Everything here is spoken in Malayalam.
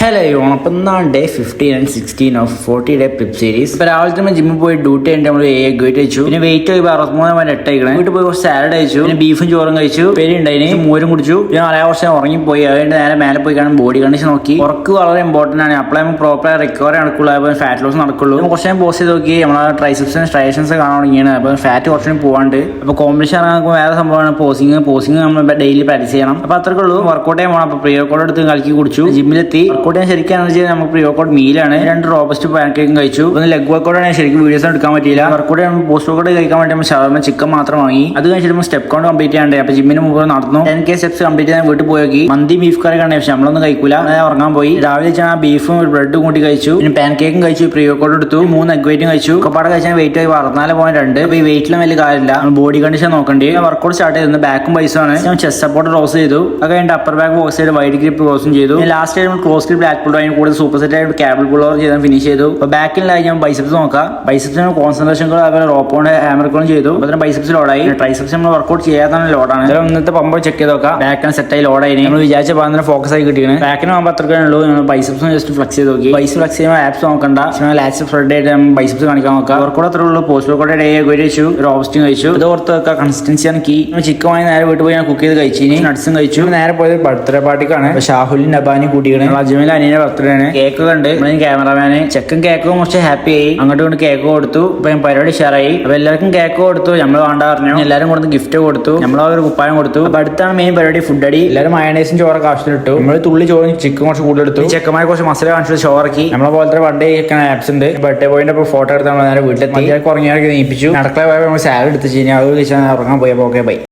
ഹലോ അപ്പം day 15 and 16 of 40-day prep series. ഇപ്പൊ രാവിലെ തന്നെ ജിമ്മിൽ പോയി ഡ്യൂട്ടി കഴിഞ്ഞിട്ട് നമ്മൾ എഗ് വെയിറ്റ് കഴിച്ചു. പിന്നെ വെയിറ്റ് പോയി 63.8 കഴിക്കണം. വീട്ടിൽ പോയി കുറച്ച് സാലഡ് കഴിച്ചു. പിന്നെ ബീഫും ചോറും കഴിച്ചു. പേര് ഉണ്ടായിന് മോരും കുടിച്ചു. പിന്നെ വളരെ കുറച്ച് ഉറങ്ങിപ്പോയി. അതുകൊണ്ട് നേരെ മേലെ പോയി കാണാൻ ബോഡി കണ്ടീഷൻ നോക്കി. ഉറക്ക് വളരെ ഇമ്പോർട്ടന്റ് ആണ്. അപ്പോഴേ നമുക്ക് പ്രോപ്പർ റിക്കവറി നടക്കുള്ളൂ. അപ്പോൾ ഫാറ്റ് ലോസ് നടക്കുള്ളൂ. കുറച്ച് ടൈം പോസ്റ്റ് ചെയ്ത് നോക്കി നമ്മളെ ട്രൈസെപ്സും സ്ട്രൈഷൻസ് കാണാൻ തുടങ്ങിയാണ്. അപ്പോൾ ഫാറ്റ് കുറച്ചും പോകാണ്ട്. അപ്പോൾ കോമ്പറ്റീഷൻ ഇറങ്ങാൻ വേറെ സംഭവമാണ് പോസിങ് നമ്മൾ ഡെയിലി പ്രാക്ടീസ് ചെയ്യണം. അപ്പോൾ അത്രയ്ക്ക് ഉള്ളൂ. വർക്കൗട്ട് ചെയ്യാൻ പോകണം. അപ്പോൾ പ്രീ വർക്കൗട്ട് എടുത്ത് കളിക്കി കുടിച്ചു. ജിമ്മിലെത്തി വർക്കൗട്ട് ചെയ്യാൻ ശരിക്കും എനർജി നമുക്ക് പ്രീ വർക്കൗട്ട് മീലാണ്. 2 റോബസ്റ്റ് പാൻകേക്കും കഴിച്ചു. ഒന്ന് ലെഗ് വർക്കൗട്ട് ആണ് ശരിക്കും വീഡിയോസ് എടുക്കാൻ പറ്റിയില്ല. വർക്കൗട്ട് പോസ്റ്റ് വർക്കൗട്ട് കഴിക്കാൻ വേണ്ടി നമ്മൾ ഷവർമ ചിക്കൻ മാത്രം വാങ്ങി. അത് കഴിച്ചിട്ട് സ്റ്റെപ്പ് കൗണ്ട് കംപ്ലീറ്റ് ചെയ്യാണ്ട്. അപ്പോൾ ജിമ്മിന് മുമ്പ് നടന്നു 10K സ്റ്റെപ്സ് കംപ്ലീറ്റ് ചെയ്യാൻ വീട്ടിൽ പോയി നോക്കി. മന്തി ബീഫ് കറി കണ്ടേ പക്ഷെ നമ്മളൊന്നും കഴിക്കൂല. ഉറങ്ങാൻ പോയി. രാവിലെ വെച്ചാൽ ബീഫും ബ്രെഡും കൂട്ടി കഴിച്ചു. പിന്നെ പാൻകേക്കും കഴിച്ചു. പ്രീ വർക്കൗട്ട് എടുത്തു. 3 എഗ് വെയിറ്റും കഴിച്ചു. കപ്പാടെ കഴിച്ചാൽ വെയിറ്റ് ആയി 64.2. അപ്പോൾ ഈ വെയിറ്റിലും വലിയ കാര്യമില്ല. ബോഡി കണ്ടീഷൻ നോക്കണ്ടേ. വർക്കൗട്ട് സ്റ്റാർട്ട് ചെയ്തു. ബാക്കും പൈസയാണ്. ഞാൻ ചെസ്റ്റ് സപ്പോർട്ട് റോസ് ചെയ്തു. അത് കഴിഞ്ഞിട്ട് അപ്പർ ബാക്ക് ബോക്സ് ചെയ്ത് വൈഡ് ഗ്രിപ്പ് റോസും ചെയ്തു. Last time close grip black pull അതിന് കൂടുതൽ സൂപ്പർ സെറ്റ് ആയിട്ട് ക്യാബിൾ പുള്ളോർ ചെയ്താൽ ഫിനിഷ് ചെയ്തു. അപ്പോൾ ബാക്കിലായി ഞാൻ ബൈസെപ്സ് നോക്കാം. ബൈസെപ്സിന് കോൺസെൻട്രേഷൻ അതുപോലെ റോപ്പോണ്ട് ഹാമർക്കോളും ചെയ്തു. അപ്പോൾ തന്നെ ബൈസെപ്സ് ലോഡായി. ട്രൈസെപ്സ് നമ്മൾ വർക്കൗട്ട് ചെയ്യാതാണ് ലോഡാണ്. ഇന്നത്തെ പമ്പ് ചെക്ക് ചെയ്ത് നോക്കാം. ബാക്കിന് സെറ്റായി ലോഡായി. നമ്മൾ വിചാരിച്ച ഭാഗത്തിന് ഫോക്കസ് ആയി കിട്ടിയാണ്. ബാക്കിന് പോകുമ്പോൾ അത്രക്കേ ഉള്ളൂ. ബൈസെപ്സും ജസ്റ്റ് ഫ്ലെക്സ് ചെയ്ത് നോക്കി. ബൈസ് ഫ്ലെക്സ് ചെയ്യുമ്പോൾ ആപ്സ് നോക്കണ്ട. ലാസ്റ്റ് ഫ്രണ്ട് ആയിട്ട് ബൈസെപ്സ് കാണിക്കാൻ നോക്കാം. വർക്കൗട്ട് അത്രേ ഉള്ളൂ. പോസ്റ്റ് വർക്കൗട്ട് ഡേ കഴിച്ചു. റോബസ്റ്റും കഴിച്ചു. ഇത് ഓർത്ത് വെക്കുക. കൺസിസ്റ്റൻസിയാണ് കീ. ചിക്കൻ വാങ്ങി നേരെ വീട്ടിൽ പോയി ഞാൻ കുക്ക് ചെയ്ത് കഴിച്ചു. നട്ട്സും കഴിച്ചു. നേരെ പോയത് ബർത്ത്ഡേ പാർട്ടിക്കാണ്. ഷാഹുലിൻ നബാനി കൂട്ടിയാണ്. അജ്മൽ അനിയുടെ ബർത്ത്ഡേ ആണ്. കേക്ക് കണ്ട് ക്യാമറമാന് ചെക്കൻ കേക്കും കുറച്ച് ഹാപ്പി ആയി. അങ്ങോട്ട് കൊണ്ട് കേക്ക് കൊടുത്തു. ഇപ്പൊ പരിപാടി ഷെയറായി. അപ്പൊ എല്ലാവർക്കും കേക്ക് കൊടുത്തു. നമ്മൾ വേണ്ട പറഞ്ഞു. എല്ലാവരും കൊടുത്ത് ഗിഫ്റ്റ് കൊടുത്തു. നമ്മൾ ഒരു കുപ്പായം കൊടുത്തു. അപ്പൊ അടുത്താണ് മെയിൻ പരിപാടി ഫുഡ് അടി. എല്ലാവരും മയണൈസും ചോറൊക്കെ ആവശ്യത്തിലിട്ടു. നമ്മൾ തുള്ളി ചോറും ചിക്കൻ കുറച്ച് കൂടുതൽ എടുത്തു. ചെക്കന്മാരെ കുറച്ച് മസാല കാണിച്ചിട്ട് ചോറക്കി. നമ്മളെ പോലത്തെ വണ്ടേ ആപ്സ് ഉണ്ട്. ബർത്ത്ഡേ പോയിന്റ് ഫോട്ടോ എടുത്ത് നമ്മൾ നേരെ വീട്ടിലെത്തി. ഉറങ്ങിയാൽ നീപ്പിച്ചു. നടക്കളെ പോയപ്പോൾ നമ്മൾ സാലഡ് എടുത്ത് കഴിഞ്ഞാൽ അത് കഴിച്ചാൽ ഉറങ്ങാൻ പോയപ്പോൾ ഓക്കെ ബൈ.